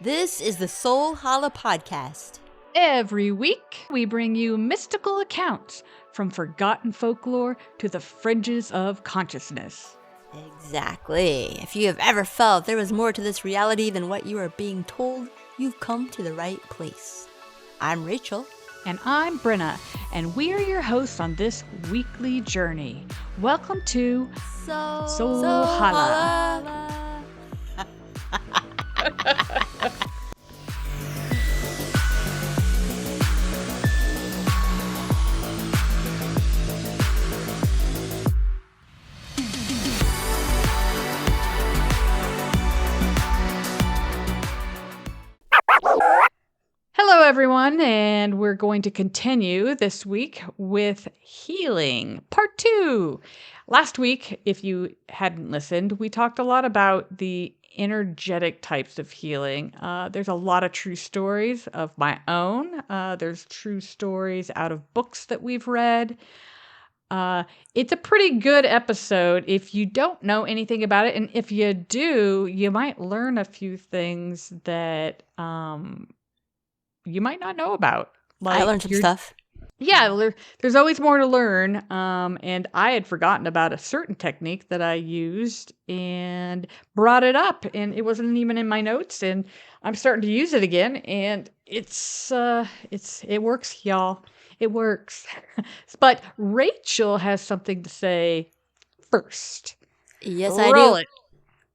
This is the Holla podcast. Every week, we bring you mystical accounts from forgotten folklore to the fringes of consciousness. Exactly. If you have ever felt there was more to this reality than what you are being told, you've come to the right place. I'm Rachel. And I'm Brenna, and we are your hosts on this weekly journey. Welcome to Holla. Hello, everyone, and we're going to continue this week with healing, part 2. Last week, if you hadn't listened, we talked a lot about the energetic types of healing. There's a lot of true stories of my own. There's true stories out of books that we've read. It's a pretty good episode if you don't know anything about it. And if you do, you might learn a few things that you might not know about. Like I learned some stuff. Yeah, there's always more to learn. And I had forgotten about a certain technique that I used and brought it up, and it wasn't even in my notes. And I'm starting to use it again, and it works, y'all. It works. But Rachel has something to say first. Yes, I do. Roll it.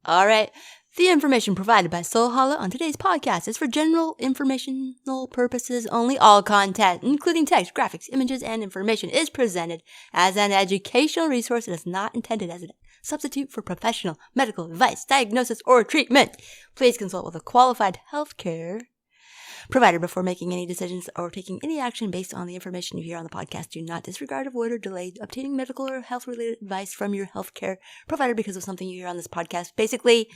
All right. The information provided by Holla on today's podcast is for general informational purposes only. All content, including text, graphics, images, and information, is presented as an educational resource and is not intended as a substitute for professional medical advice, diagnosis, or treatment. Please consult with a qualified healthcare provider before making any decisions or taking any action based on the information you hear on the podcast. Do not disregard, avoid, or delay obtaining medical or health-related advice from your healthcare provider because of something you hear on this podcast. Basically,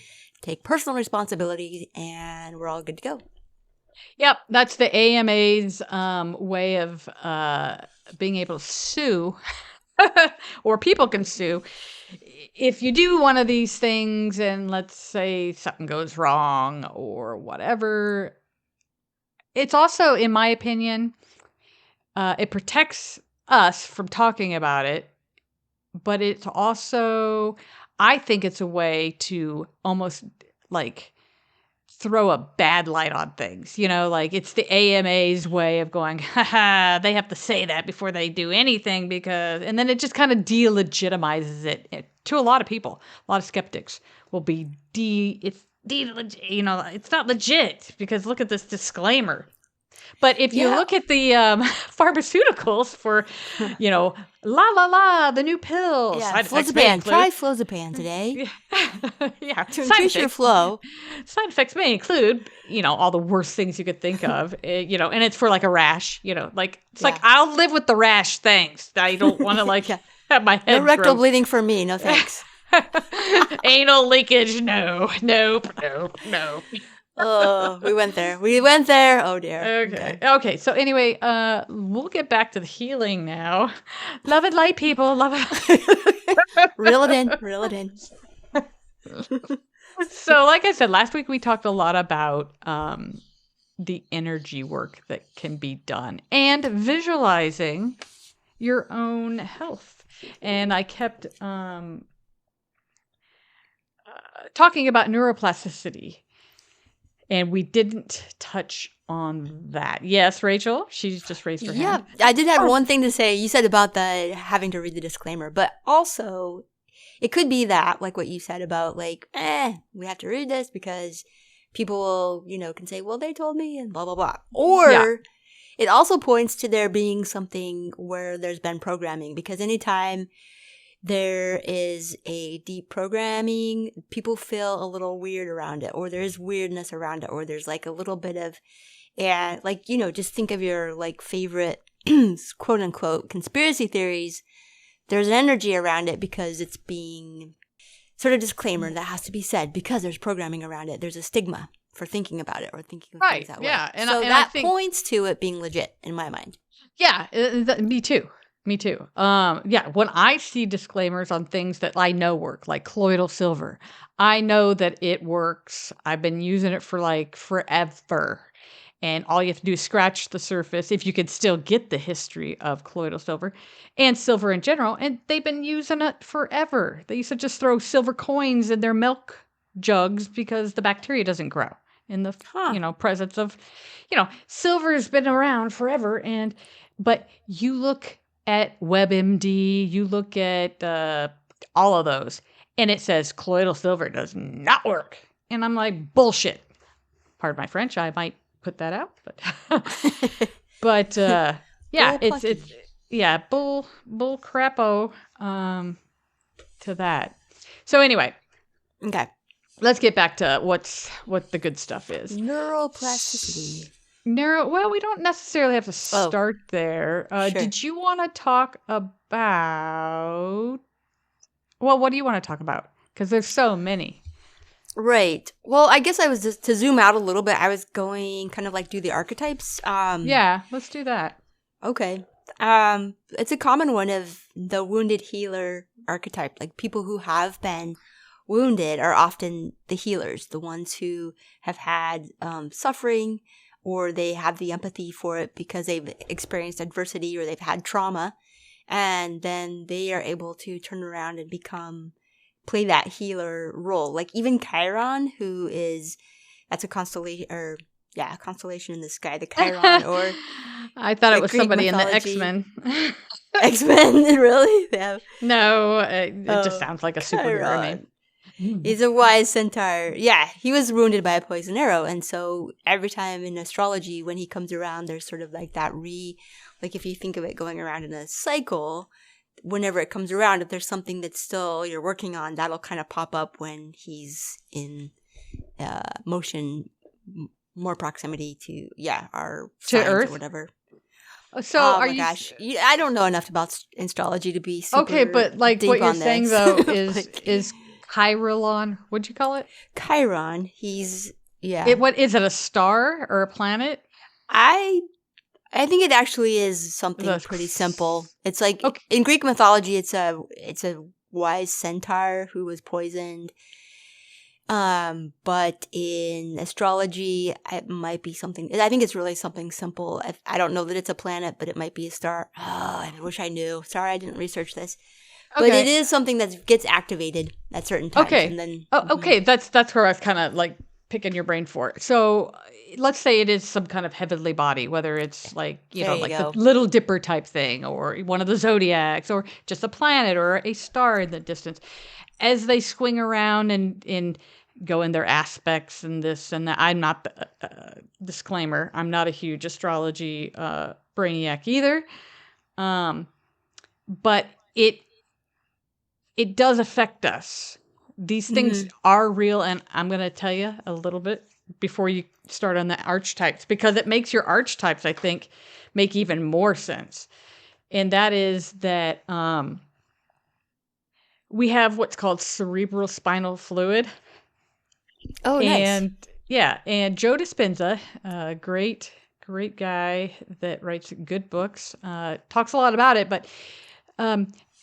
take personal responsibility, and we're all good to go. Yep, that's the AMA's way of being able to sue, or people can sue. If you do one of these things and let's say something goes wrong or whatever, it's also, in my opinion, it protects us from talking about it, but it's also, I think it's a way to almost like throw a bad light on things, like it's the AMA's way of going, haha, they have to say that before they do anything and then it just kind of delegitimizes it to a lot of people. A lot of skeptics will be it's not legit because look at this disclaimer. But if you look at the pharmaceuticals for, the new pill. Yeah, Flozapam. Try Flozapam today. Yeah. To increase your flow. Side effects may include, all the worst things you could think of, and it's for like a rash, like I'll live with the rash. Thanks. I don't want to have my head. No rectal bleeding for me. No thanks. Anal leakage. No. Oh, we went there. Oh dear. Okay. So anyway, we'll get back to the healing now. Love and light, people. Love it. Reel it in. So like I said, last week we talked a lot about the energy work that can be done and visualizing your own health. And I kept talking about neuroplasticity. And we didn't touch on that. Yes, Rachel? She's just raised her hand. Yeah, I did have one thing to say. You said about the having to read the disclaimer. But also, it could be that, like what you said about, we have to read this because people, can say, well, they told me and blah, blah, blah. Or it also points to there being something where there's been programming. Because anytime there is a deep programming, people feel a little weird around it, or there's weirdness around it, or there's like a little bit of, just think of your favorite quote unquote conspiracy theories. There's an energy around it because it's being sort of disclaimer that has to be said because there's programming around it. There's a stigma for thinking about it or thinking of things that way. Yeah. And that points to it being legit in my mind. Yeah, me too. Me too. Yeah, when I see disclaimers on things that I know work, like colloidal silver, I know that it works. I've been using it for like forever. And all you have to do is scratch the surface if you could still get the history of colloidal silver and silver in general. And they've been using it forever. They used to just throw silver coins in their milk jugs because the bacteria doesn't grow in the Huh. presence of silver has been around forever. And but you look at WebMD, you look at all of those, and it says colloidal silver does not work. And I'm like, bullshit. Pardon my French, I might put that out, but but yeah, Bull it's plucky. yeah, bull crapo to that. So anyway, Okay. let's get back to what the good stuff is. Neuroplasticity. Well, we don't necessarily have to Oh, start there. sure. Did you want to talk about? Well, what do you want to talk about? Because there's so many. Right. Well, I guess I was just to zoom out a little bit. I was going kind of like do the archetypes. Yeah, let's do that. Okay. It's a common one of the wounded healer archetype. Like people who have been wounded are often the healers, the ones who have had suffering, or they have the empathy for it because they've experienced adversity or they've had trauma, and then they are able to turn around and play that healer role. Like even Chiron, that's a constellation, or yeah, a constellation in the sky, the Chiron, or I thought the it was Greek somebody in the mythology. X-Men. X-Men, really? Yeah. No, it just Oh, sounds like a superhero Chiron. name. Mm. He's a wise centaur. Yeah, he was wounded by a poison arrow. And so every time in astrology, when he comes around, there's sort of like like if you think of it going around in a cycle, whenever it comes around, if there's something that's still you're working on, that'll kind of pop up when he's in motion, more proximity to, our To signs or Earth. whatever. So Oh are my you gosh. I don't know enough about astrology to be okay? super But like what deep you're on saying this. though is Like, is Chiron? What'd you call it? Chiron, yeah. What is it? A star or a planet? I I think it actually is The something pretty simple. It's like okay. in Greek mythology, it's a wise centaur who was poisoned. But in astrology, it might be something. I think it's really something simple. I don't know that it's a planet, but it might be a star. Oh, I wish I knew. Sorry, I didn't research this. But it Okay. is something that gets activated at certain times, and Okay. then Oh, okay. That's where I was kind of like picking your brain for. So let's say it is some kind of heavenly body, whether it's like there you like the go. Little Dipper type thing, or one of the zodiacs, or just a planet or a star in the distance. As they swing around and go in their aspects and this and that. I'm not disclaimer. I'm not a huge astrology brainiac either. But it does affect us. These things Hmm. are real, and I'm going to tell you a little bit before you start on the archetypes, because it makes your archetypes, I think, make even more sense. And that is that we have what's called cerebral spinal fluid. Oh, nice. And yeah, and Joe Dispenza, great guy that writes good books, talks a lot about it. But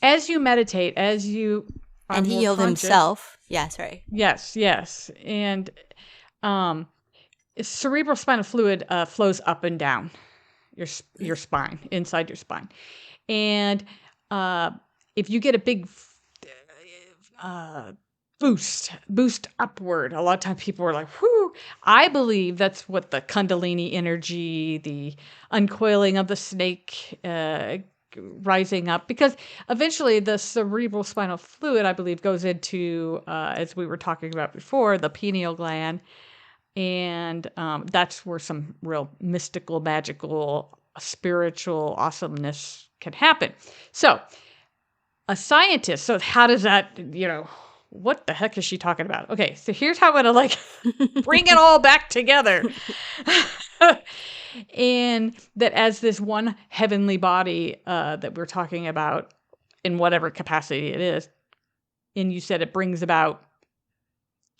as you meditate, as you are And he more healed conscious, himself. Yeah, sorry. yes, and um, cerebral spinal fluid flows up and down your spine, inside your spine, and if you get a big uh, boost upward. A lot of times people are like, whoo. I believe that's what the Kundalini energy, the uncoiling of the snake, rising up, because eventually the cerebral spinal fluid, I believe, goes into, as we were talking about before, the pineal gland. And that's where some real mystical, magical, spiritual awesomeness can happen. So, a scientist. So how does that, what the heck is she talking about? Okay, so here's how I'm going to bring it all back together. And that as this one heavenly body that we're talking about in whatever capacity it is, and you said it brings about,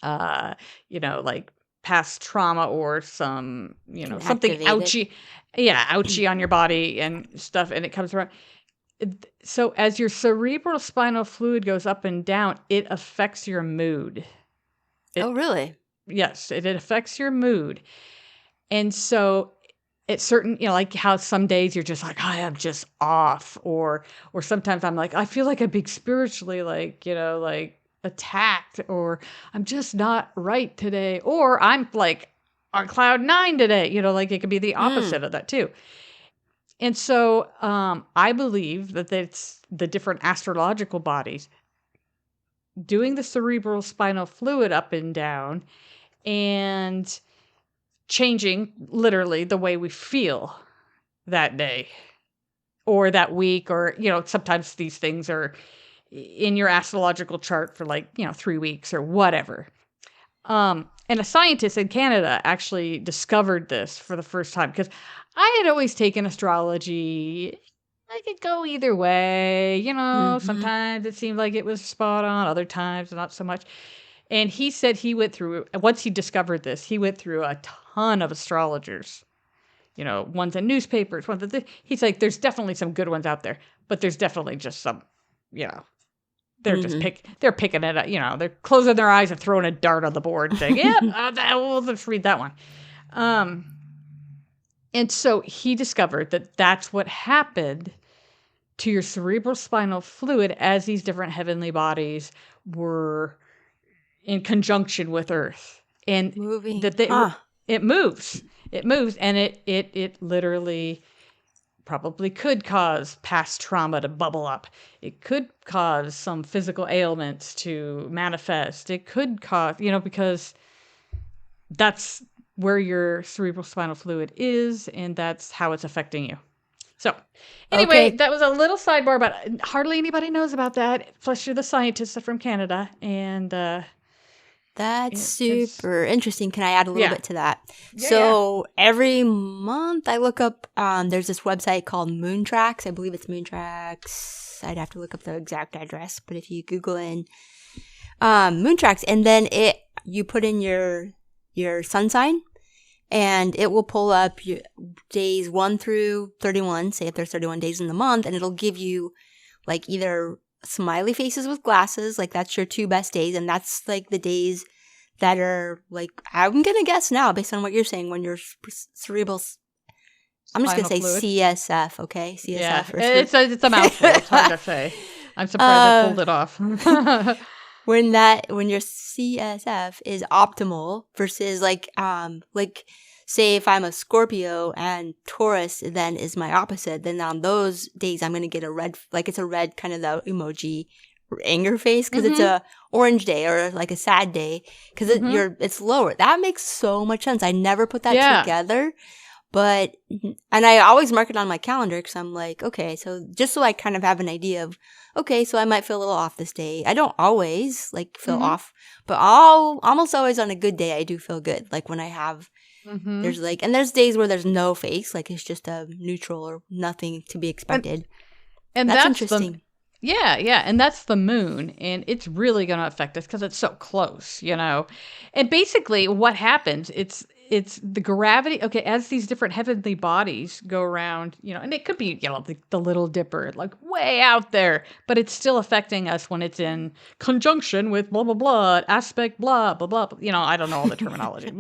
like past trauma or some, Can something activate it. ouchy. Yeah, ouchy on your body and stuff. And it comes around. So as your cerebral spinal fluid goes up and down, it affects your mood. Oh, really? Yes, it affects your mood. And so it's certain, like how some days you're just like, I am just off. Or sometimes I'm like, I feel like I'm being spiritually like attacked, or I'm just not right today. Or I'm like on cloud 9 today, like it could be the opposite of that too. And so I believe that it's the different astrological bodies doing the cerebral spinal fluid up and down and changing literally the way we feel that day or that week, or, sometimes these things are in your astrological chart for 3 weeks or whatever. And a scientist in Canada actually discovered this for the first time, because I had always taken astrology. I could go either way, sometimes it seemed like it was spot on, other times not so much. And he said once he discovered this, he went through a ton of astrologers, ones in newspapers, he's like, there's definitely some good ones out there, but there's definitely just some, they're just picking it up, they're closing their eyes and throwing a dart on the board and saying, yep, we'll just read that one. And so he discovered that that's what happened to your cerebral spinal fluid as these different heavenly bodies were in conjunction with Earth. And moving. That it moves. It moves, and it literally probably could cause past trauma to bubble up. It could cause some physical ailments to manifest. It could cause, because that's where your cerebral spinal fluid is, and that's how it's affecting you. So anyway, That was a little sidebar, but hardly anybody knows about that. Plus, you're the scientist from Canada, and that's super interesting. Can I add a little bit to that? So every month I look up, there's this website called Moontracks. I believe it's Moontracks. I'd have to look up the exact address, but if you Google in Moontracks, and then you put in your sun sign, and it will pull up your days 1 through 31, say if there's 31 days in the month, and it'll give you like either smiley faces with glasses, like that's your 2 best days, and that's like the days that are like, I'm gonna guess now based on what you're saying, when your cerebral, I'm just gonna say fluid. CSF, okay? CSF. Yeah, it's a mouthful. It's hard to say. I'm surprised I pulled it off. when your CSF is optimal versus like say if I'm a Scorpio and Taurus then is my opposite, then on those days I'm going to get a red, like it's a red kind of the emoji anger face, because it's a orange day or like a sad day, because it's lower. That makes so much sense. I never put that together. But, and I always mark it on my calendar because I'm like, okay, so just so I kind of have an idea of, okay, so I might feel a little off this day. I don't always like feel off, but almost always on a good day, I do feel good. Like when I have, there's days where there's no face, like it's just a neutral or nothing to be expected. And that's interesting. And that's the moon, and it's really going to affect us because it's so close, And basically what happens, it's the gravity, okay, as these different heavenly bodies go around, and it could be, the Little Dipper, like way out there, but it's still affecting us when it's in conjunction with blah, blah, blah, aspect, blah, blah, blah, I don't know all the terminology,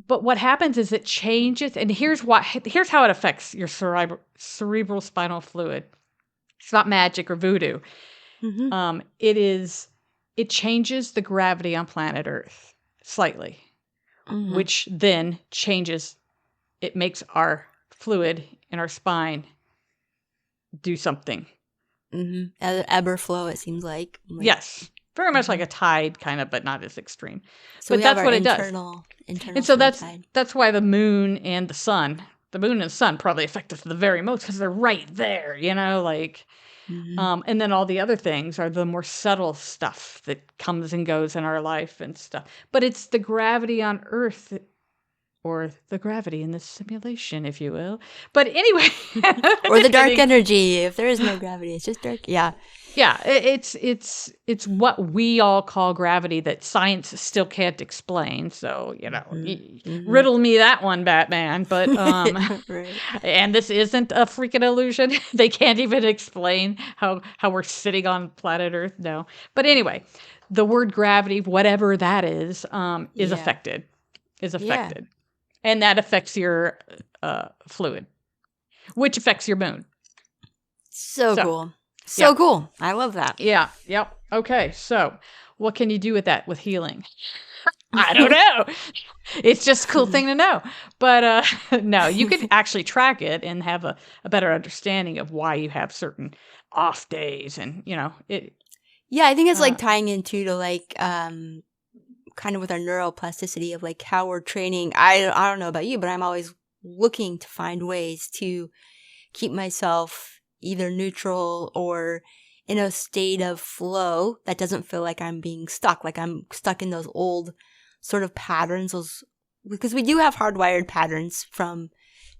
but what happens is it changes, and here's how it affects your cerebral spinal fluid. It's not magic or voodoo. It changes the gravity on planet Earth slightly. Which then changes, it makes our fluid in our spine do something. Ebb or flow, it seems like. Yes. Very much like a tide, kind of, but not as extreme. So but that's what it does. And so that's why the moon and the sun probably affect us the very most, because they're right there, and then all the other things are the more subtle stuff that comes and goes in our life and stuff. But it's the gravity on Earth, or the gravity in this simulation, if you will. But anyway. Or the dark energy. If there is no gravity, it's just dark. Yeah. Yeah, it's what we all call gravity that science still can't explain. So, riddle me that one, Batman. But Right. and this isn't a freaking illusion. They can't even explain how we're sitting on planet Earth. No. But anyway, the word gravity, whatever that is Yeah. affected. Is Yeah. affected. And that affects your fluid, which affects your moon. So cool. So cool. I love that. Yeah. Yep. Okay. So what can you do with that with healing? I don't know. It's just a cool thing to know. But no, you could actually track it and have a better understanding of why you have certain off days and, it. Yeah, I think it's like tying into to like kind of with our neuroplasticity of like how we're training. I don't know about you, but I'm always looking to find ways to keep myself either neutral or in a state of flow that doesn't feel like I'm being stuck, like I'm stuck in those old sort of patterns, because we do have hardwired patterns from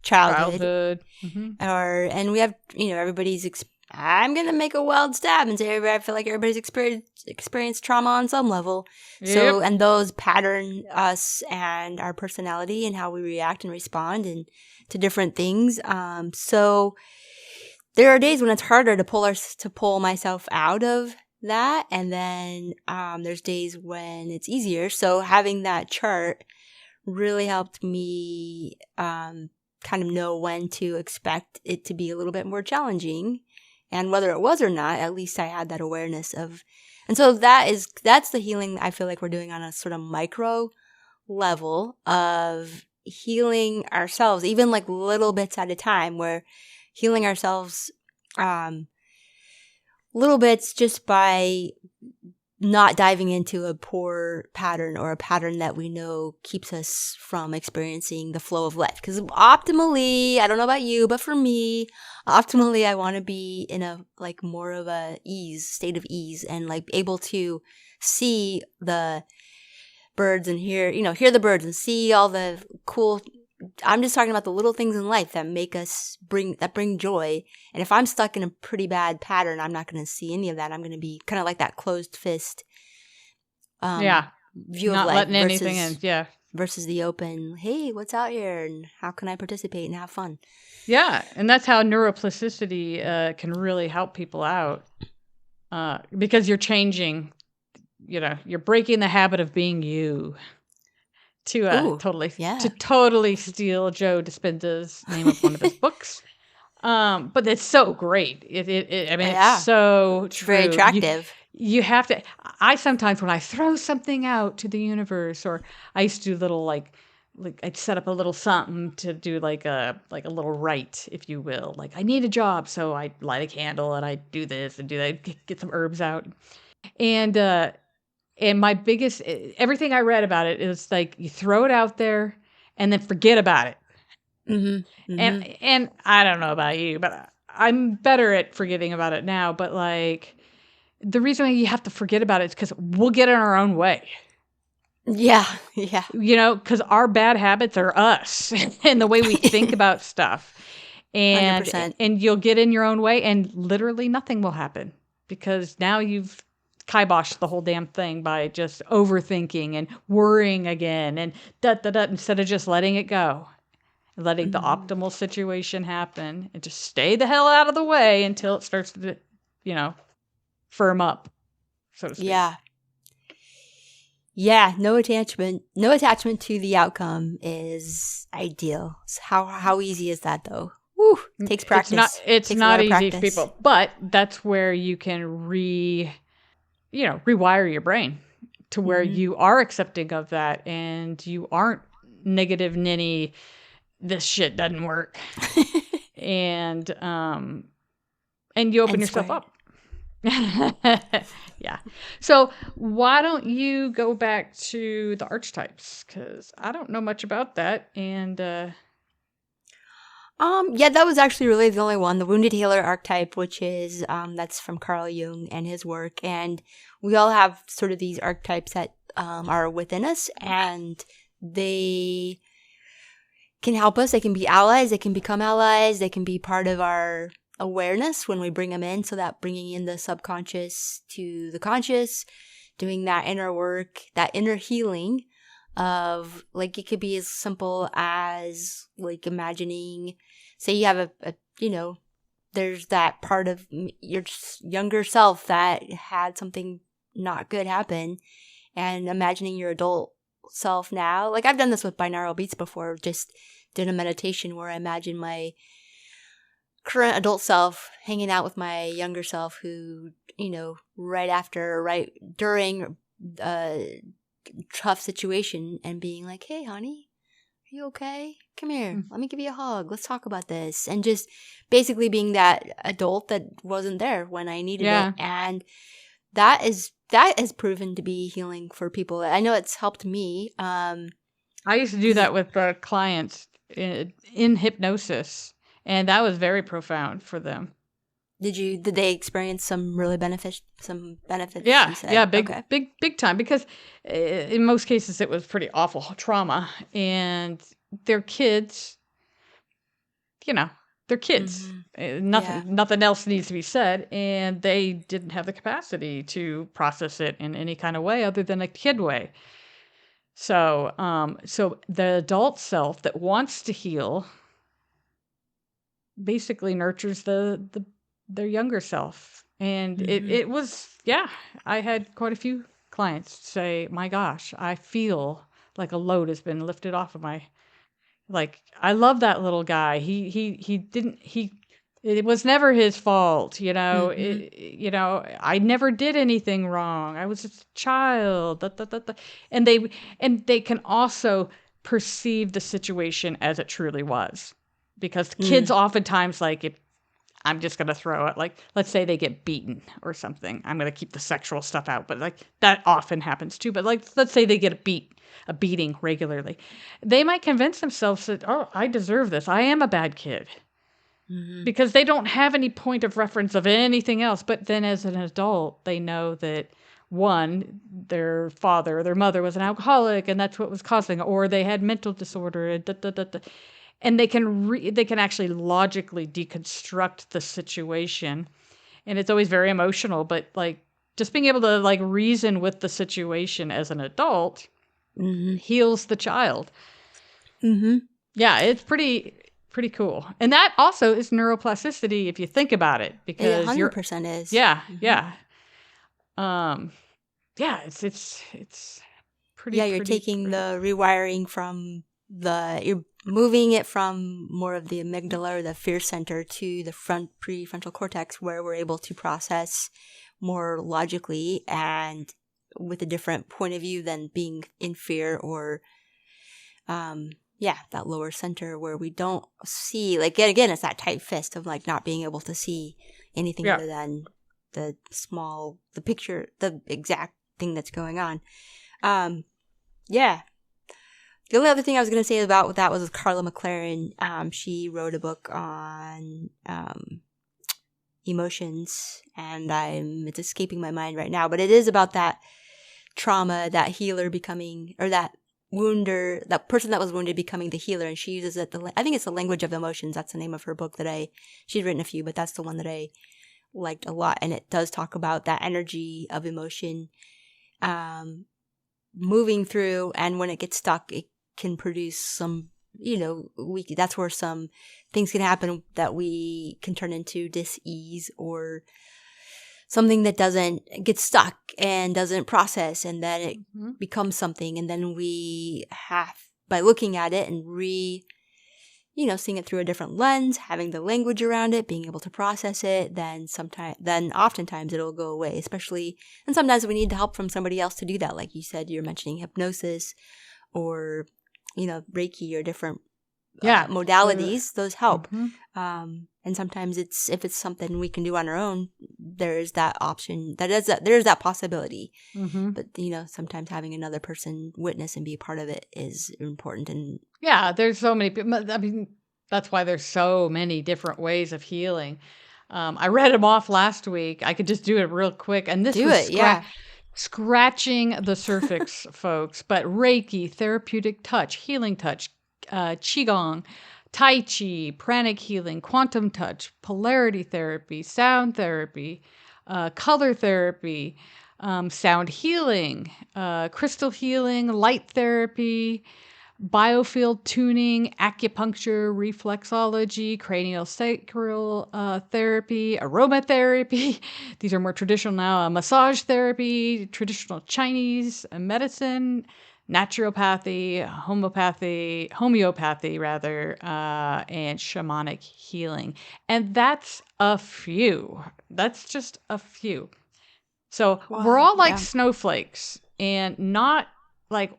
childhood. Mm-hmm. And we have, everybody's I'm going to make a wild stab and say I feel like everybody's experienced trauma on some level. Yep. So, and those pattern us and our personality and how we react and respond and to different things. So there are days when it's harder to pull myself out of that. And then there's days when it's easier. So having that chart really helped me kind of know when to expect it to be a little bit more challenging. And whether it was or not, at least I had that awareness of. And so that's the healing I feel like we're doing on a sort of micro level of healing ourselves, even like little bits at a time, where healing ourselves little bits just by not diving into a poor pattern or a pattern that we know keeps us from experiencing the flow of life. Because optimally, I don't know about you, but for me, optimally, I want to be in a like more of a state of ease and like able to see the birds and hear the birds and see all the cool. I'm just talking about the little things in life that bring joy. And if I'm stuck in a pretty bad pattern, I'm not going to see any of that. I'm going to be kind of like that closed fist view not of life letting anything in. Yeah. Versus the open, hey, what's out here and how can I participate and have fun? Yeah. And that's how neuroplasticity can really help people out because you're changing, you're breaking the habit of being you. To totally steal Joe Dispenza's name of one of his books, but it's so great. It's so true. Very attractive. You have to. I sometimes when I throw something out to the universe, or I used to do little like I'd set up a little something to do like a little rite, if you will. Like I need a job, so I light a candle and I do this and do that. Get some herbs out, and my biggest, everything I read about it is like you throw it out there and then forget about it. Mm-hmm. Mm-hmm. And I don't know about you, but I'm better at forgetting about it now. But like the reason why you have to forget about it is because we'll get in our own way. Yeah. Yeah. Because our bad habits are us and the way we think about stuff. And 100%. And you'll get in your own way and literally nothing will happen because now you've kibosh the whole damn thing by just overthinking and worrying again and instead of just letting it go, letting the optimal situation happen and just stay the hell out of the way until it starts to, firm up, so to speak. Yeah. Yeah. No attachment to the outcome is ideal. So how easy is that though? Woo, takes practice. It's not easy for people, but that's where you can rewire your brain to where you are accepting of that and you aren't negative ninny, this shit doesn't work. and you open yourself up. Yeah. So why don't you go back to the archetypes? Because I don't know much about that. And yeah, that was actually really the only one, the wounded healer archetype, which is that's from Carl Jung and his work. And we all have sort of these archetypes that are within us, and they can help us. They can be allies. They can become allies. They can be part of our awareness when we bring them in. So that bringing in the subconscious to the conscious, doing that inner work, that inner healing of like, it could be as simple as like imagining, say you have there's that part of your younger self that had something not good happen, and imagining your adult self now. Like I've done this with binaural beats before, just did a meditation where I imagine my current adult self hanging out with my younger self who, right during a tough situation and being like, hey, honey, are you okay? Come here. Let me give you a hug. Let's talk about this. And just basically being that adult that wasn't there when I needed it. And that has proven to be healing for people. I know it's helped me. I used to do that with clients in hypnosis, and that was very profound for them. Did they experience some really benefits? Yeah, big time, because in most cases it was pretty awful trauma, and they're kids, they're kids. Nothing else needs to be said, and they didn't have the capacity to process it in any kind of way other than a kid way. So, the adult self that wants to heal basically nurtures their younger self. And it was, I had quite a few clients say, my gosh, I feel like a load has been lifted off of my, like, I love that little guy. It was never his fault, I never did anything wrong. I was just a child. And they can also perceive the situation as it truly was. Because kids oftentimes, like, if I'm just going to throw it, like, let's say they get beaten or something. I'm going to keep the sexual stuff out, but like that often happens too. But like, let's say they get a beating regularly. They might convince themselves that, oh, I deserve this. I am a bad kid. Because they don't have any point of reference of anything else. But then as an adult, they know that, one, their father or their mother was an alcoholic and that's what was causing it, or they had mental disorder, and they can actually logically deconstruct the situation. And it's always very emotional, but like just being able to like reason with the situation as an adult heals the child. Yeah, it's pretty cool. And that also is neuroplasticity if you think about it, because it 100% is. Yeah. It's pretty. Yeah, you're taking the rewiring from you're moving it from more of the amygdala or the fear center to the prefrontal cortex, where we're able to process more logically and with a different point of view than being in fear or that lower center where we don't see, like, again, it's that tight fist of like not being able to see anything other than the picture, the exact thing that's going on. The only other thing I was going to say about that was Carla McLaren. She wrote a book on emotions, and it's escaping my mind right now, but it is about that trauma, that healer becoming, or that person that was wounded becoming the healer, and she uses it. I think it's the language of emotions. That's the name of her book she's written a few, but that's the one that I liked a lot, and it does talk about that energy of emotion moving through, and when it gets stuck, it can produce some, that's where some things can happen that we can turn into dis-ease or something that doesn't get stuck and doesn't process, and then it becomes something, and then we have, by looking at it and seeing it through a different lens, having the language around it, being able to process it, then oftentimes it'll go away, and sometimes we need the help from somebody else to do that. Like you said, you're mentioning hypnosis or, Reiki or different modalities, those help. And sometimes if it's something we can do on our own, there's that option, there's that possibility. But, sometimes having another person witness and be a part of it is important. And there's so many people. I mean, that's why there's so many different ways of healing. I read them off last week. I could just do it real quick. And this was scratching the surface, folks. But Reiki, therapeutic touch, healing touch, Qigong, Tai Chi, pranic healing, quantum touch, polarity therapy, sound therapy, color therapy, sound healing, crystal healing, light therapy, biofield tuning, acupuncture, reflexology, craniosacral therapy, aromatherapy. These are more traditional now. Massage therapy, traditional Chinese medicine, naturopathy, homeopathy rather, and shamanic healing. And that's a few. That's just a few. So we're all like snowflakes, and not like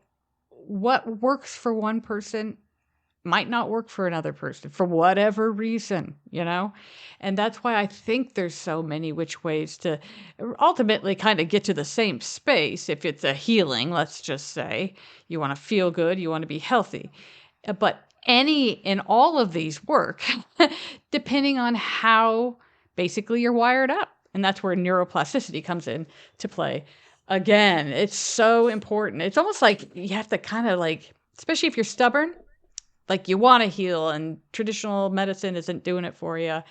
what works for one person might not work for another person for whatever reason, you know? And that's why I think there's so many which ways to ultimately kind of get to the same space. If it's a healing, let's just say, you want to feel good, you want to be healthy. But any and all of these work depending on how basically you're wired up. And that's where neuroplasticity comes in to play. Again, it's so important. It's almost like you have to kind of like, especially if you're stubborn, like you want to heal and traditional medicine isn't doing it for you.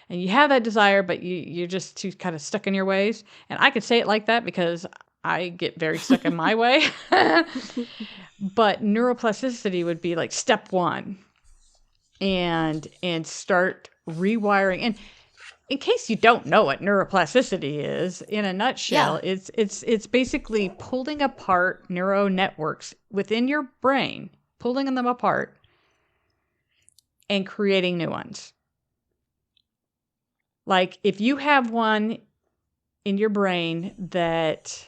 And you have that desire, but you're just too kind of stuck in your ways. And I could say it like that because I get very stuck in my way. But neuroplasticity would be like step one. And start rewiring. And in case you don't know what neuroplasticity is, in a nutshell, it's basically pulling apart neural networks within your brain, pulling them apart, and creating new ones. Like if you have one in your brain that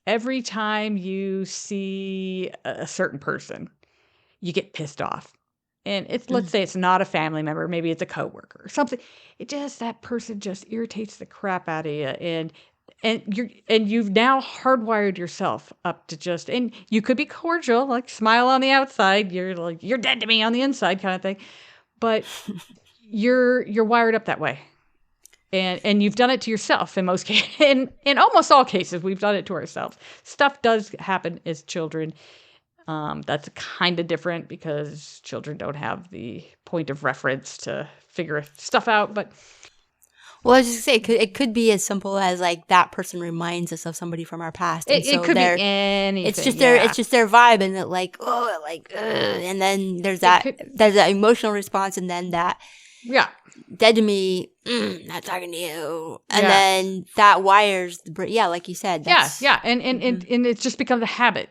every time you see a certain person, you get pissed off. And it's, let's say it's not a family member, maybe it's a coworker or something. It just, that person just irritates the crap out of you. And you've now hardwired yourself up to just, and you could be cordial, like smile on the outside. You're like, you're dead to me on the inside kind of thing. But you're wired up that way. And you've done it to yourself in most cases. In almost all cases, we've done it to ourselves. Stuff does happen as children. That's kind of different because children don't have the point of reference to figure stuff out. But well, I was just gonna say it could be as simple as like that person reminds us of somebody from our past. And it could be anything. It's just their vibe, and it like and then there's that emotional response, and then that dead to me, not talking to you, and then that wires like you said. And it just becomes a habit.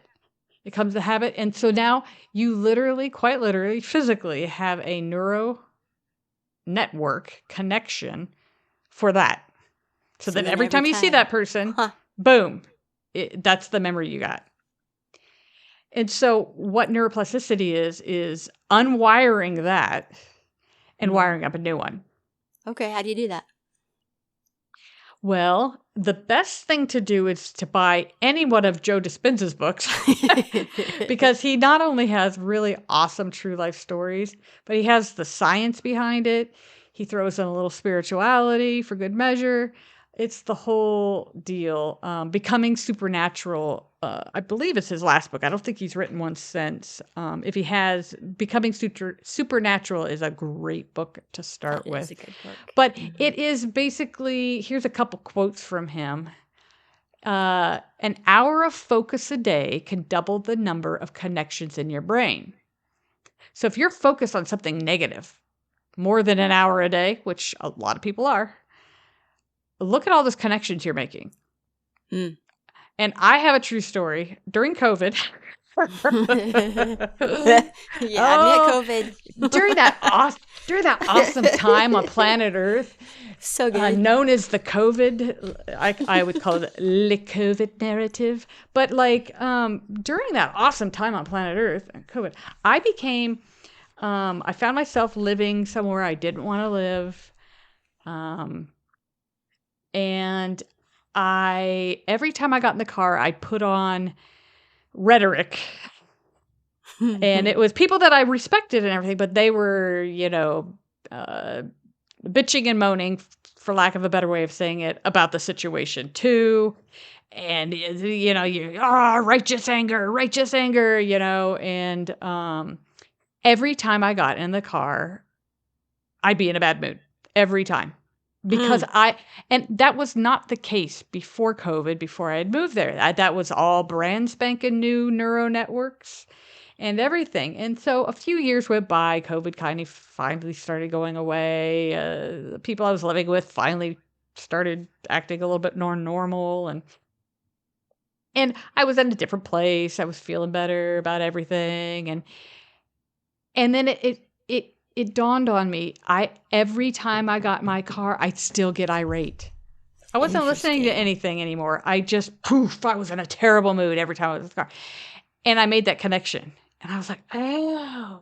It becomes a habit. And so now you literally, quite literally, physically have a neural network connection for that. So that every time you see that person, boom, that's the memory you got. And so what neuroplasticity is unwiring that and wiring up a new one. Okay, how do you do that? Well, the best thing to do is to buy any one of Joe Dispenza's books because he not only has really awesome true life stories, but he has the science behind it. He throws in a little spirituality for good measure. It's the whole deal. Becoming Supernatural, I believe it's his last book. I don't think he's written one since. If he has, Becoming Supernatural is a great book to start with. It's a good book. But it is basically, here's a couple quotes from him. An hour of focus a day can double the number of connections in your brain. So if you're focused on something negative, more than an hour a day, which a lot of people are, look at all those connections you're making. And I have a true story. During COVID. Me at COVID. during that awesome time on planet Earth. So good. Known as the COVID, I would call it the COVID narrative. But like during that awesome time on planet Earth, COVID, I became, I found myself living somewhere I didn't want to live. And every time I got in the car, I put on rhetoric. And it was people that I respected and everything, but they were, bitching and moaning, for lack of a better way of saying it, about the situation too. And, righteous anger, and every time I got in the car, I'd be in a bad mood. Every time. Because and that was not the case before COVID, before I had moved there. That was all brand spanking new neural networks and everything. And so a few years went by, COVID kind of finally started going away. The people I was living with finally started acting a little bit more normal. And I was in a different place. I was feeling better about everything. And then it dawned on me, every time I got in my car, I'd still get irate. I wasn't listening to anything anymore. I was in a terrible mood every time I was in the car. And I made that connection. And I was like, oh,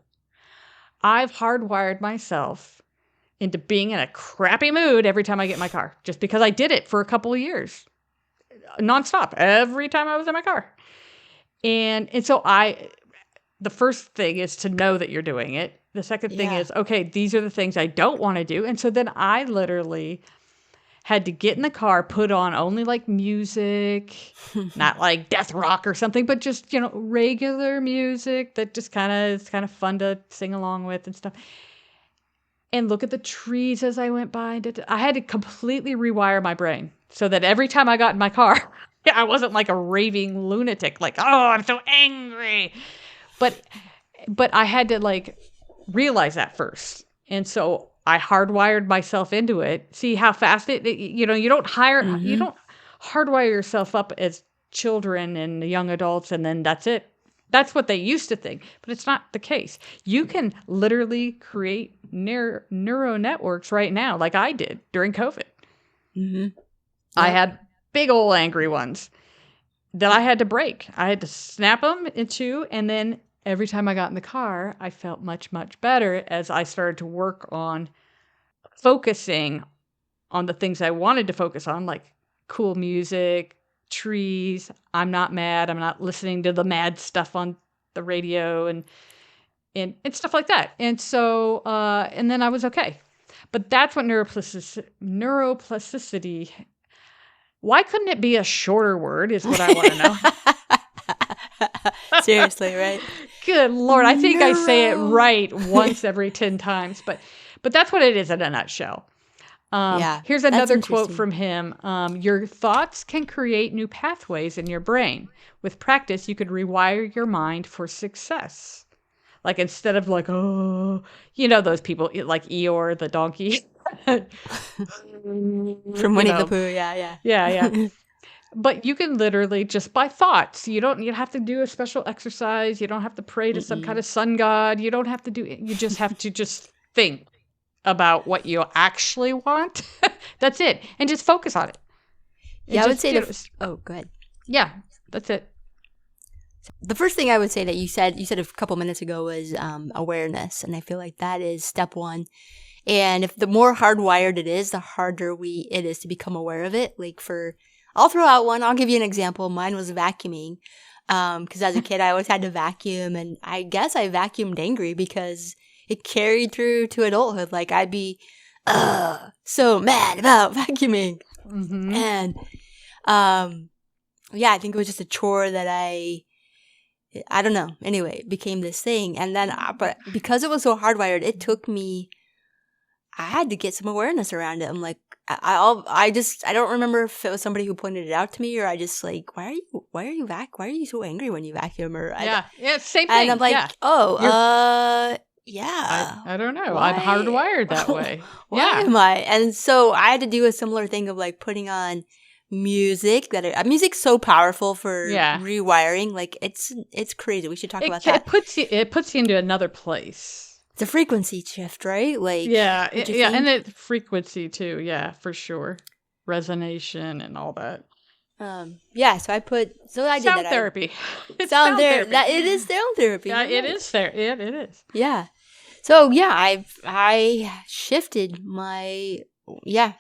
I've hardwired myself into being in a crappy mood every time I get in my car, just because I did it for a couple of years, nonstop, every time I was in my car. And so the first thing is to know that you're doing it. The second thing is, okay, these are the things I don't want to do. And so then I literally had to get in the car, put on only like music, not like death rock or something, but just, regular music that just it's kind of fun to sing along with and stuff. And look at the trees as I went by. I had to completely rewire my brain so that every time I got in my car, I wasn't like a raving lunatic, like, oh, I'm so angry. But I had to like realize that first. And so I hardwired myself into it. See how fast you don't hardwire yourself up as children and young adults and then that's it. That's what they used to think, but it's not the case. You can literally create neural networks right now, like I did during COVID. Mm-hmm. Yep. I had big old angry ones that I had to break. I had to snap them in two, and then every time I got in the car, I felt much, much better as I started to work on focusing on the things I wanted to focus on, like cool music, trees. I'm not mad. I'm not listening to the mad stuff on the radio and stuff like that. And so, and then I was okay. But that's what neuroplasticity. Why couldn't it be a shorter word is what I want to know. Seriously, right? Good Lord. I think I say it right once every 10 times, but that's what it is in a nutshell. Here's another quote from him. Your thoughts can create new pathways in your brain. With practice, you could rewire your mind for success. Like instead of like, oh, those people like Eeyore, the donkey. From Winnie the Pooh, yeah. Yeah. But you can literally just by thoughts. You have to do a special exercise. You don't have to pray to some kind of sun god. You don't have to do it. You just have to just think about what you actually want. That's it. And just focus on it. I would say go ahead. Yeah, that's it. The first thing I would say that you said a couple minutes ago was awareness. And I feel like that is step one. And if the more hardwired it is, the harder it is to become aware of it. Like I'll throw out one. I'll give you an example. Mine was vacuuming. Because as a kid, I always had to vacuum. And I guess I vacuumed angry because it carried through to adulthood. Like I'd be so mad about vacuuming. Mm-hmm. And I think it was just a chore that I don't know. Anyway, it became this thing. And then, but because it was so hardwired, it took me, I had to get some awareness around it. I'm like, I don't remember if it was somebody who pointed it out to me or I just like, why are you so angry when you vacuum? Or same thing. And I'm like, yeah. I don't know. I'm hardwired that way. Why am I? And so I had to do a similar thing of like putting on music music's so powerful for rewiring. Like it's crazy. We should talk about that. It puts you into another place. It's a frequency shift, right? Like and the frequency too. Yeah, for sure. Resonation and all that. So I did sound therapy. It's sound therapy. It is sound therapy. Yeah, it is there. It is. Yeah. So I shifted my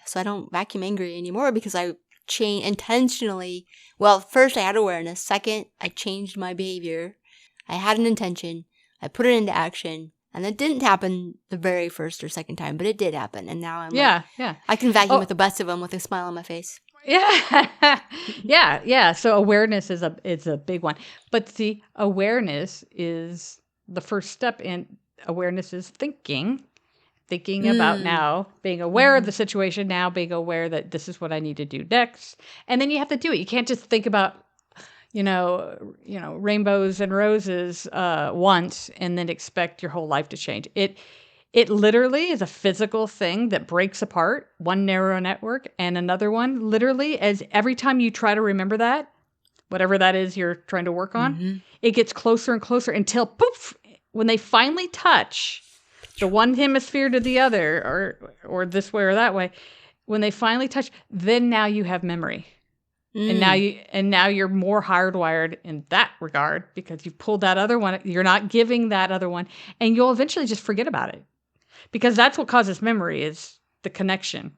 so I don't vacuum angry anymore because I changed intentionally. Well, first I had awareness. Second, I changed my behavior. I had an intention. I put it into action. And it didn't happen the very first or second time, but it did happen. And now I'm I can vacuum with the best of them with a smile on my face. Yeah. Yeah. So awareness is a big one. But see, awareness is the first step in awareness is thinking about now, being aware of the situation now, being aware that this is what I need to do next. And then you have to do it. You can't just think about, rainbows and roses once and then expect your whole life to change. It literally is a physical thing that breaks apart one neural network and another one. Literally, as every time you try to remember that, whatever that is you're trying to work on, it gets closer and closer until poof, when they finally touch the one hemisphere to the other, or this way or that way, when they finally touch, then now you have memory. And now you're more hardwired in that regard because you've pulled that other one. You're not giving that other one, and you'll eventually just forget about it because that's what causes memory is the connection.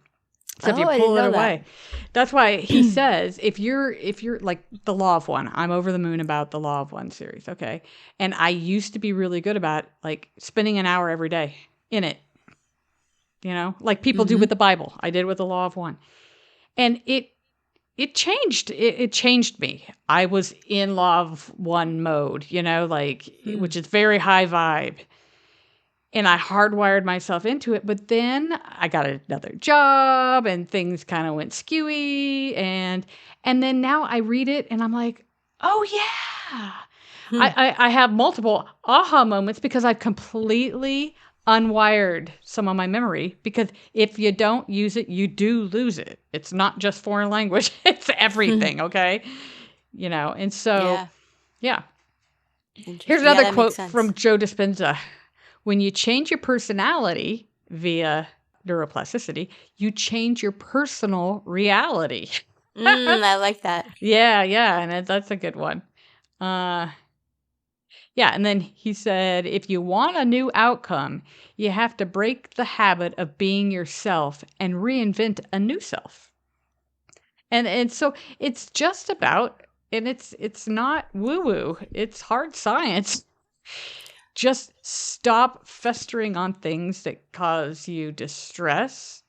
So if you pull it away, that's why he says if you're like the Law of One, I'm over the moon about the Law of One series. Okay. And I used to be really good about like spending an hour every day in it, like people do with the Bible. I did with the Law of One, and it changed. It changed me. I was in Law of One mode, which is very high vibe. And I hardwired myself into it. But then I got another job and things kind of went skewy. And then now I read it and I'm like, oh, yeah. I have multiple aha moments because I've completely unwired some of my memory. Because if you don't use it, you do lose it. It's not just foreign language. It's everything, okay? And so, yeah. Here's another quote from Joe Dispenza. When you change your personality via neuroplasticity, you change your personal reality. I like that. Yeah, and that's a good one. And then he said, if you want a new outcome, you have to break the habit of being yourself and reinvent a new self. And so it's just about, and it's not woo-woo, it's hard science. Just stop festering on things that cause you distress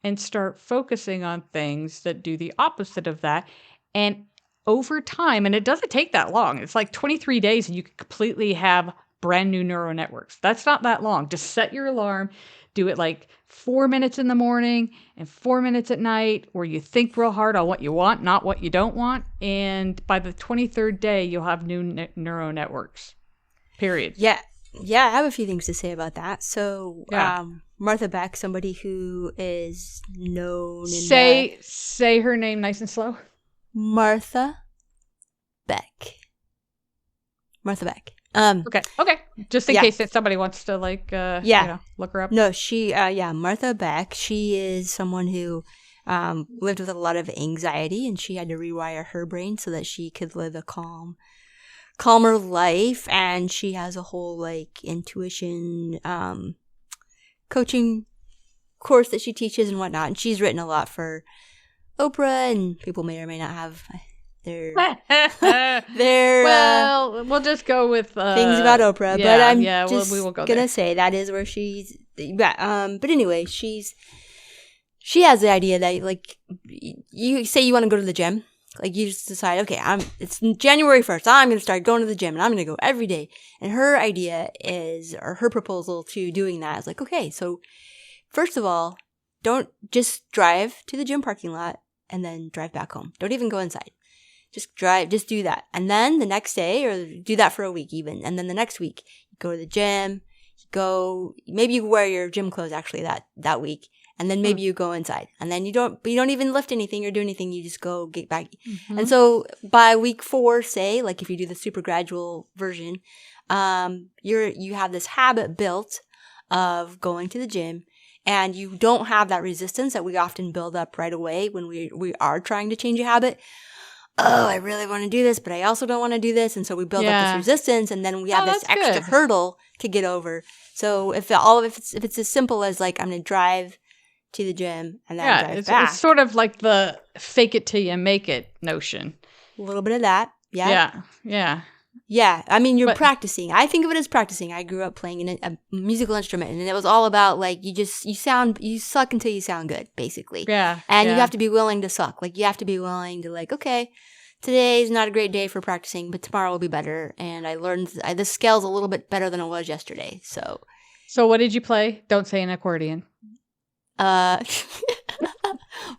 and start focusing on things that do the opposite of that. And over time, and it doesn't take that long. It's like 23 days and you can completely have brand new neural networks. That's not that long. Just set your alarm, do it like 4 minutes in the morning and 4 minutes at night, where you think real hard on what you want, not what you don't want. And by the 23rd day, you'll have new neural networks. Period. Yeah, I have a few things to say about that. So, Martha Beck, somebody who is known in say her name nice and slow. Martha Beck. Okay. Just in case that somebody wants to look her up. No, she Martha Beck. She is someone who lived with a lot of anxiety, and she had to rewire her brain so that she could live a calmer life. And she has a whole intuition coaching course that she teaches and whatnot. And she's written a lot for Oprah, and people may or may not have their well, we'll just go with things about Oprah. But I'm just we will go gonna there. say that is where she's. But anyway, she has the idea that you say you want to go to the gym. You just decide, okay, it's January 1st. I'm going to start going to the gym and I'm going to go every day. And her idea or her proposal to doing that is okay, so first of all, don't just drive to the gym parking lot and then drive back home. Don't even go inside. Just do that. And then the next day, or do that for a week even. And then the next week, you go to the gym, maybe you wear your gym clothes actually that week. And then maybe you go inside, and then you don't even lift anything or do anything. You just go get back. Mm-hmm. And so by week 4, say, if you do the super gradual version, you have this habit built of going to the gym, and you don't have that resistance that we often build up right away when we are trying to change a habit. Oh, I really want to do this, but I also don't want to do this. And so we build up this resistance, and then we have this extra hurdle to get over. So if it's as simple as I'm going to drive to the gym and then drive back. It's sort of like the fake it till you make it notion. A little bit of that. Yeah. Yeah. I mean, you're practicing. I think of it as practicing. I grew up playing a musical instrument, and it was all about you suck until you sound good, basically. Yeah. And you have to be willing to suck. You have to be willing to okay, today is not a great day for practicing, but tomorrow will be better. And I learned this scale's a little bit better than it was yesterday. So what did you play? Don't say an accordion.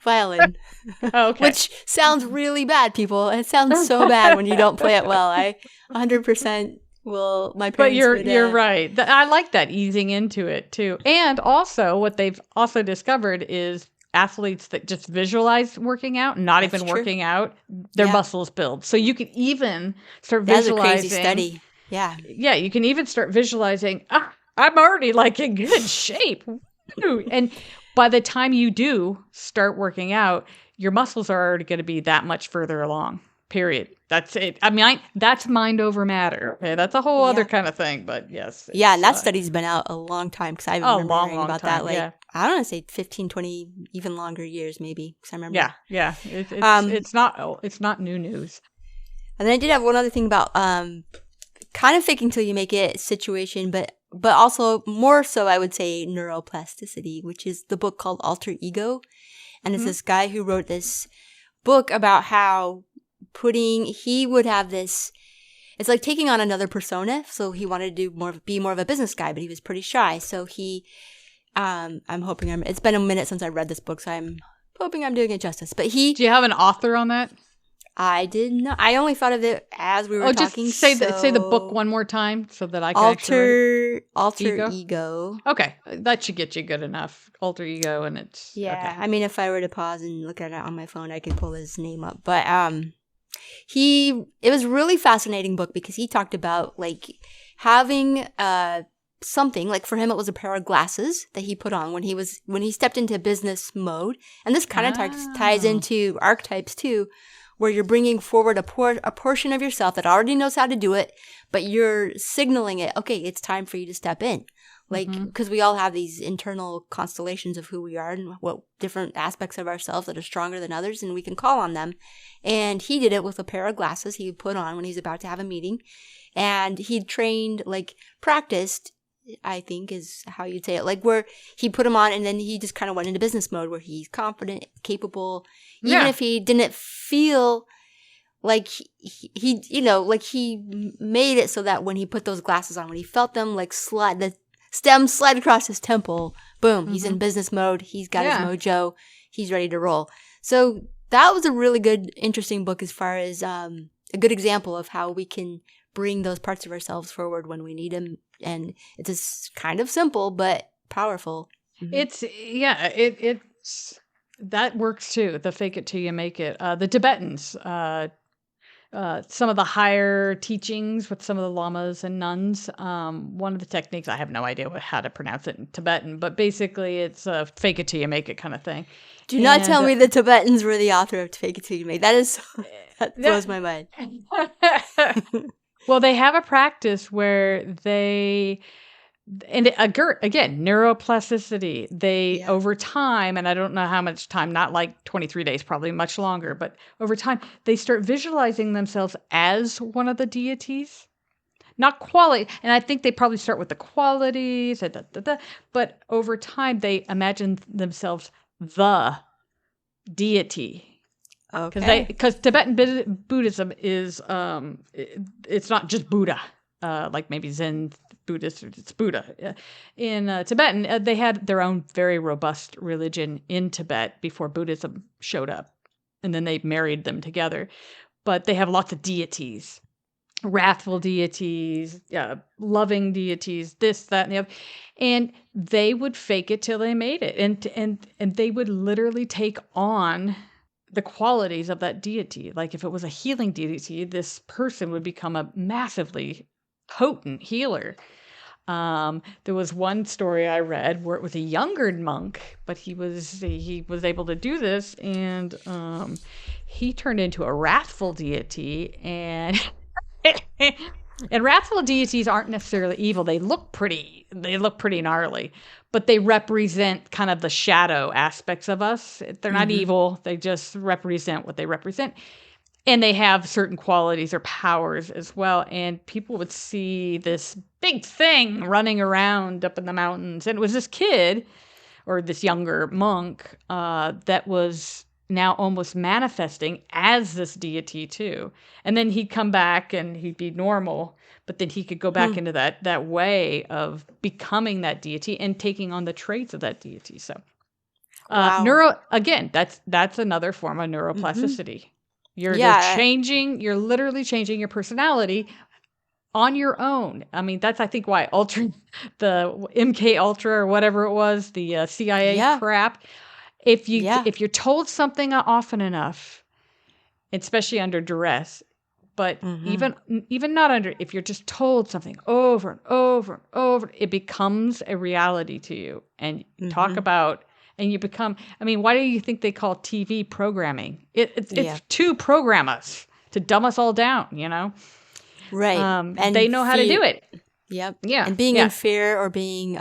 Violin. Okay. Which sounds really bad, people. It sounds so bad when you don't play it well. I 100% will. My parents. But you're right. I like that, easing into it too. And also, what they've also discovered is athletes that just visualize working out, not even working out, their muscles build. So you can even start visualizing. That's a crazy study. Yeah. Yeah, you can even start visualizing. I'm already like in good shape. And by the time you do start working out, your muscles are already going to be that much further along. Period. That's it. I mean, that's mind over matter. Okay, that's a whole other kind of thing. But yes. Yeah, and that study's been out a long time because I've been remembering about that. Like, I don't want to say 15, 20, even longer years, maybe. Because I remember. Yeah. It's not new news. And then I did have one other thing about kind of faking till you make it situation, but also more so, I would say neuroplasticity, which is the book called Alter Ego. And it's this guy who wrote this book about how he would have this, it's like taking on another persona. So he wanted to be more of a business guy, but he was pretty shy. So he, I'm hoping it's been a minute since I read this book, so I'm hoping I'm doing it justice. But do you have an author on that? I did not. I only thought of it as we were talking. Just say the book one more time so that I can Alter Ego. Okay, that should get you good enough. Alter Ego, and it's Okay. I mean, if I were to pause and look at it on my phone, I could pull his name up. But it was a really fascinating book because he talked about like having something, like for him it was a pair of glasses that he put on when he stepped into business mode, and this kind of ties into archetypes too, where you're bringing forward a portion of yourself that already knows how to do it, but you're signaling it, okay, it's time for you to step in. Like, because we all have these internal constellations of who we are and what different aspects of ourselves that are stronger than others, and we can call on them. And he did it with a pair of glasses he would put on when he's about to have a meeting. And he trained, like, practiced, I think is how you'd say it, like where he put them on and then he just kind of went into business mode where he's confident, capable, even if he didn't feel like he like he made it so that when he put those glasses on, when he felt them like the stem slide across his temple, boom, he's in business mode, he's got his mojo, he's ready to roll. So that was a really good, interesting book as far as a good example of how we can bring those parts of ourselves forward when we need them. And it's just kind of simple, but powerful. It's that works too. The fake it till you make it. The Tibetans, some of the higher teachings with some of the lamas and nuns. One of the techniques, I have no idea how to pronounce it in Tibetan, but basically it's a fake it till you make it kind of thing. Do not tell me the Tibetans were the author of Fake It Till You Make It. That blows my mind. Well, they have a practice where again, neuroplasticity, over time, and I don't know how much time, not like 23 days, probably much longer, but over time, they start visualizing themselves as one of the deities. Not quality, and I think they probably start with the qualities, but over time, they imagine themselves the deity. Okay. Because Tibetan Buddhism is, it's not just Buddha, like maybe Zen Buddhist, it's Buddha. In Tibetan, they had their own very robust religion in Tibet before Buddhism showed up. And then they married them together. But they have lots of deities, wrathful deities, loving deities, this, that, and the other. And they would fake it till they made it. And they would literally take on the qualities of that deity. Like if it was a healing deity, this person would become a massively potent healer. There was one story I read where it was a younger monk, but he was able to do this, and he turned into a wrathful deity, and and wrathful deities aren't necessarily evil. They look pretty gnarly, but they represent kind of the shadow aspects of us. They're not evil. They just represent what they represent. And they have certain qualities or powers as well. And people would see this big thing running around up in the mountains. And it was this kid, or this younger monk, that was now almost manifesting as this deity too. And then he'd come back and he'd be normal, but then he could go back into that way of becoming that deity and taking on the traits of that deity. So Wow. again, that's another form of neuroplasticity. You're literally changing your personality on your own. I mean, that's, I think, why the MK Ultra or whatever it was, the CIA crap. If you're told something often enough, especially under duress, but even not under, if you're just told something over and over and over, it becomes a reality to you. And and you become, I mean, why do you think they call TV programming? It's to program us, to dumb us all down, you know? Right. And they know how to do it. Yep. Yeah. And being in fear or being,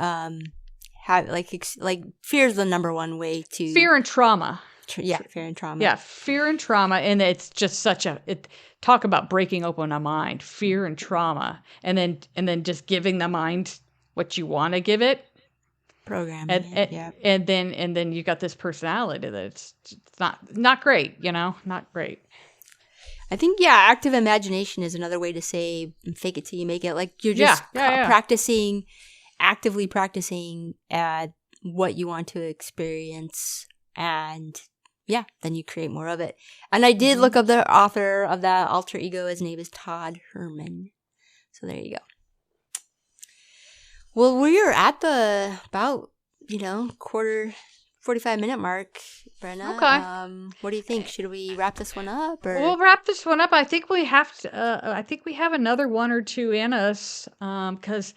fear is the number one way to. Fear and trauma. Fear and trauma. Yeah, fear and trauma. And it's just talk about breaking open a mind, fear and trauma. And then just giving the mind what you want to give it. Programming. And then you got this personality that's not great, you know, not great. I think, active imagination is another way to say fake it till you make it. Like you're just actively practicing at what you want to experience, and then you create more of it. And I did look up the author of that alter ego. His name is Todd Herman. So there you go. Well, we're at the about 45-minute mark, Brenna. Okay. What do you think? Should we wrap this one up? Or? We'll wrap this one up. I think we have to. I think we have another one or two in us, because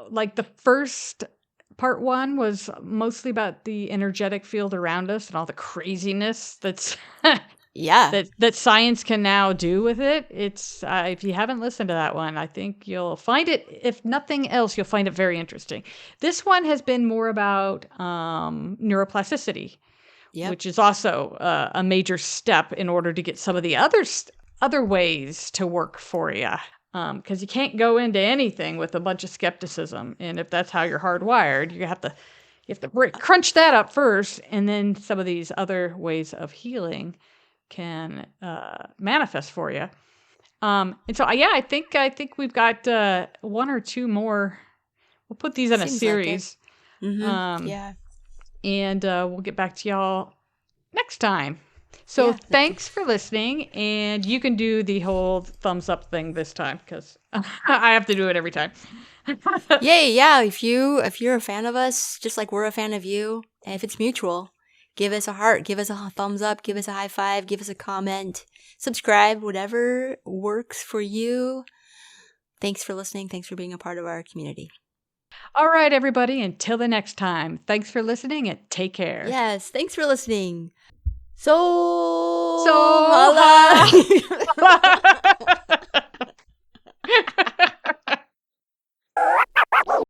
like the first part one was mostly about the energetic field around us and all the craziness that's that science can now do with it. It's if you haven't listened to that one, I think you'll find it, if nothing else, you'll find it very interesting. This one has been more about neuroplasticity, which is also a major step in order to get some of the other ways to work for you. Because you can't go into anything with a bunch of skepticism, and if that's how you're hardwired, you have to crunch that up first, and then some of these other ways of healing can manifest for you. And so I think we've got one or two more. We'll put these in a series. Like and we'll get back to y'all next time. So thanks for listening, and you can do the whole thumbs up thing this time because I have to do it every time. Yay! Yeah, if you're a fan of us, just like we're a fan of you, and if it's mutual, give us a heart, give us a thumbs up, give us a high five, give us a comment, subscribe, whatever works for you. Thanks for listening. Thanks for being a part of our community. All right, everybody. Until the next time. Thanks for listening and take care. Yes, thanks for listening. So Holla.